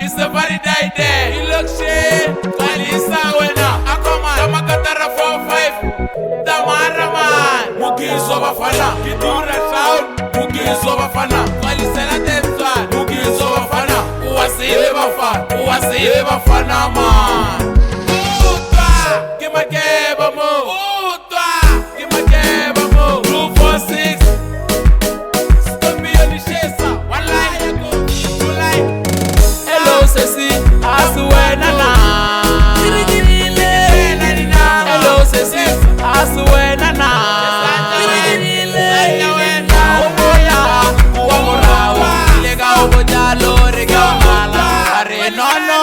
It's a very day day. You look shit. Kalisa wena. Akoma. Damakatara 4-5. Damara man. Mugizo bafana. Kidura sound. Mugizo bafana. Kalisa la temsa. Mugizo bafana. Uwasiwe bafana. Uwasiwe bafana man. Utwa. Kimakeba mo. Utwa. Kimakeba mo. 246. Stop me on the shesa. One line. Two line. Hello, Ceci. Asuwena na. Hello, Ceci. Asuwena na. Omoya. Uwamurawa. Lega obojalo. Rega omala. Ware nono.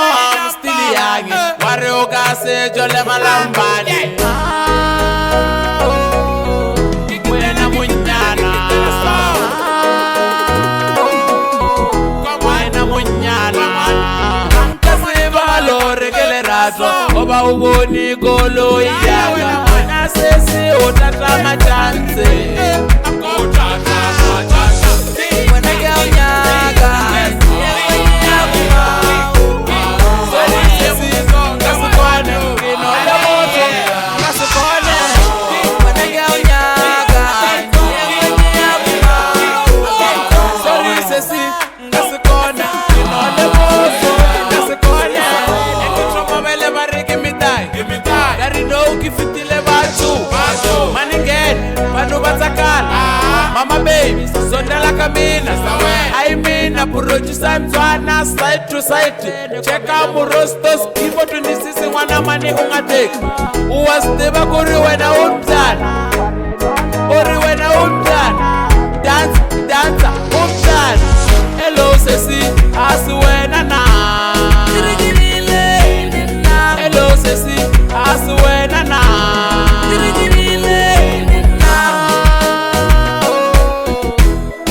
Mstili yangi. Ware ogase. Jole malambani. Wena munyana. Wena munyana. Oba uboni golo iyaga Wena sesi utata machanse Wena geo nyaga Sori sesi kasikone Kinole moto kasikone Wena geo nyaga Sori sesi kasikone Kinole moto kasikone Ukifitile batu Maningeni, banu batakala Mama baby, sondela kamina Aimina, producer mzwana Side to side Cheka murostos, kipo tunisisi wana mani ungatek Uwasteba kuri wena umzana Uri wena umzana Dance, dancer, umzana Hello Ceci, asuwena na Hello Ceci, asuwena na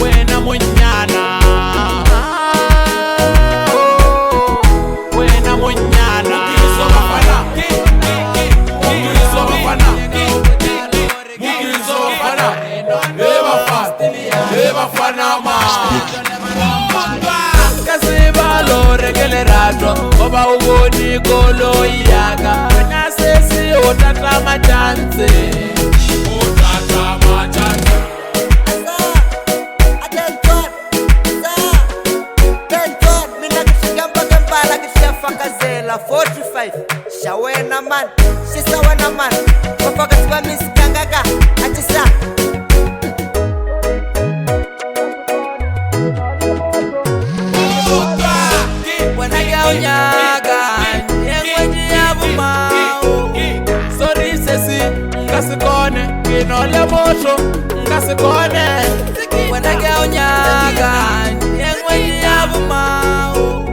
Wena munyana Wena munyana Mugizo bafana Mugizo bafana Mugizo bafana Eba fana ma Kasibalo regele rato Oba uboni golo iyaga Wena sesi utata machanse Utata machanse Mina kishigamba kembala kishefa kazela 45 Shawena man, shisa wena man Wafaka tiba misikangaka Achisa Wena geo nyaga Nyengwenye yabu mao Sori sesi Ngasikone Kinole moto Ngasikone Wena geo nyaga Nyengwenye yabu mao